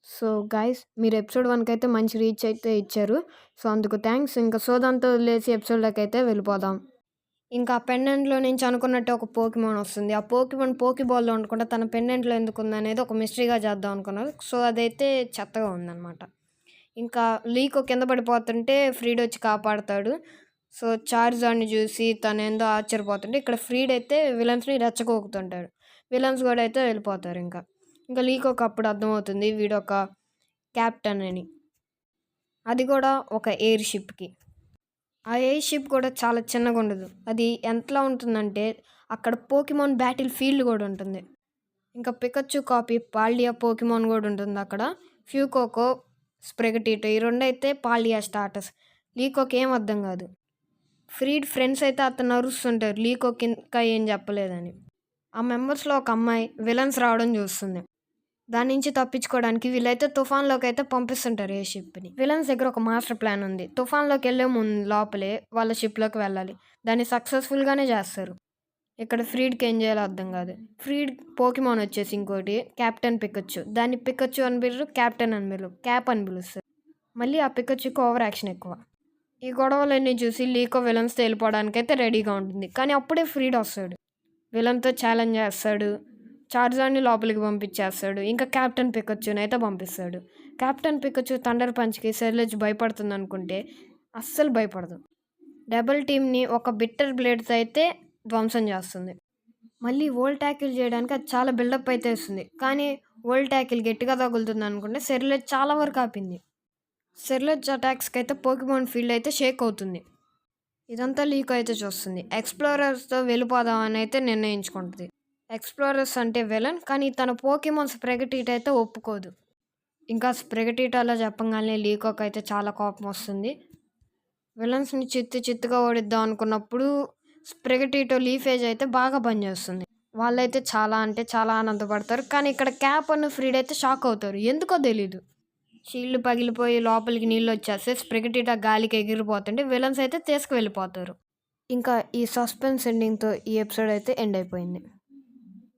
So guys మీరు episode 1 కైతే మంచి రీచ్ అయితే ఇచ్చారు. సో అందుకు థ్యాంక్స్. ఇంకా సోదంతా వదిలేసి ఎపిసోడ్లోకి అయితే వెళ్ళిపోదాం. ఇంకా పెండెంట్లో నుంచి అనుకున్నట్టు ఒక పోకిమాన్ వస్తుంది. ఆ పోకిమాన్ పోకీబాల్లో ఉండకుండా తన పెండెంట్లో ఎందుకు ఉందనేది ఒక మిస్టరీగా చేద్దాం అనుకున్నారు. సో అదైతే చెత్తగా ఉందన్నమాట. ఇంకా లీకో కింద పడిపోతుంటే ఫ్రీడ్ వచ్చి కాపాడుతాడు. సో చార్జాన్ని చూసి తను ఏందో ఆశ్చర్యపోతుంటే ఇక్కడ ఫ్రీడ్ అయితే విలన్స్ని రెచ్చగొక్కుతుంటాడు. విలన్స్ కూడా అయితే వెళ్ళిపోతారు. ఇంకా లీకోకి అప్పుడు అర్థమవుతుంది వీడు ఒక క్యాప్టెన్ అని. అది కూడా ఒక ఎయిర్ షిప్కి. ఆ ఎయిర్ షిప్ కూడా చాలా చిన్నగా ఉండదు. అది ఎంతలా ఉంటుందంటే అక్కడ పోకిమాన్ బ్యాటిల్ ఫీల్డ్ కూడా ఉంటుంది. ఇంకా పికచ్చు కాపీ పాల్డియా పోకిమాన్ కూడా ఉంటుంది అక్కడ. ఫ్యూకోకో స్ప్రెగటీటో ఈ రెండు అయితే పాల్డియా స్టార్టర్స్. లీకోకి ఏం అర్థం కాదు. ఫ్రీడ్ ఫ్రెండ్స్ అయితే అతను అరుస్తుంటారు లీకోకి ఇంకా ఏం చెప్పలేదని. ఆ మెంబర్స్లో ఒక అమ్మాయి విలన్స్ రావడం చూస్తుంది. దాని నుంచి తప్పించుకోవడానికి వీళ్ళైతే తుఫాన్లోకి అయితే పంపిస్తుంటారు ఏ షిప్ని. విలన్స్ దగ్గర ఒక మాస్టర్ ప్లాన్ ఉంది. తుఫాన్లోకి వెళ్ళే ముందు లోపలే వాళ్ళ షిప్లోకి వెళ్ళాలి. దాన్ని సక్సెస్ఫుల్గానే చేస్తారు. ఇక్కడ ఫ్రీడ్కి ఏం చేయాలో అర్థం కాదు. ఫ్రీడ్ పోకిమాన్ వచ్చేసి ఇంకోటి క్యాప్టెన్ పికచ్చు. దాన్ని పికచ్చు అని పిలరు, క్యాప్టెన్ అని పిలరు, క్యాప్ అని పిలుస్తారు. మళ్ళీ ఆ పికచ్చుకి ఓవర్ యాక్షన్ ఎక్కువ. ఈ గొడవలన్నీ చూసి లీకో విలన్స్తో వెళ్ళిపోవడానికి అయితే రెడీగా ఉంటుంది. కానీ అప్పుడే ఫ్రీడ్ వస్తాడు. విలన్తో ఛాలెంజ్ చేస్తాడు. చార్జాన్ని లోపలికి పంపించేస్తాడు. ఇంకా క్యాప్టెన్ పికచ్చుని అయితే పంపిస్తాడు. క్యాప్టెన్ పికచ్చు థండర్ పంచ్కి సెర్లేజ్ భయపడుతుంది అనుకుంటే అస్సలు భయపడదు. డబుల్ టీమ్ని ఒక బిట్టర్ బ్లేడ్తో అయితే ధ్వంసం చేస్తుంది. మళ్ళీ వోల్ట్ ట్యాకిల్ చేయడానికి అది చాలా బిల్డప్ అయితే ఇస్తుంది. కానీ వోల్ట్ ట్యాకిల్ గట్టిగా తగులుతుంది అనుకుంటే సెర్లేజ్ చాలా వరకు ఆపింది. సెర్లేజ్ అటాక్స్కి అయితే పోకిమాన్ ఫీల్డ్ అయితే షేక్ అవుతుంది. ఇదంతా లీక్ అయితే చూస్తుంది. ఎక్స్ప్లోరర్స్తో వెళ్ళిపోదామని అయితే నిర్ణయించుకుంటుంది. ఎక్స్ప్లోరర్స్ అంటే విలన్, కానీ తన పోకిమాన్ స్ప్రెగటీటా అయితే ఒప్పుకోదు. ఇంకా స్ప్రెగటీటాలో చెప్పగానే లీకోకి అయితే చాలా కోపం వస్తుంది. విలన్స్ని చిత్తుగా ఓడిద్దాం అనుకున్నప్పుడు స్ప్రెగటీటో లీఫేజ్ అయితే బాగా పనిచేస్తుంది. వాళ్ళైతే చాలా అంటే చాలా ఆనందపడతారు. కానీ ఇక్కడ క్యాప్ అన్న ఫ్రీడ్ అయితే షాక్ అవుతారు. ఎందుకో తెలీదు. షీల్డ్ పగిలిపోయి లోపలికి నీళ్ళు వచ్చేస్తే స్ప్రెగటీటా గాలికి ఎగిరిపోతుంటే విలన్స్ అయితే తీసుకువెళ్ళిపోతారు. ఇంకా ఈ సస్పెన్స్ ఎండింగ్తో ఈ ఎపిసోడ్ అయితే ఎండ్ అయిపోయింది.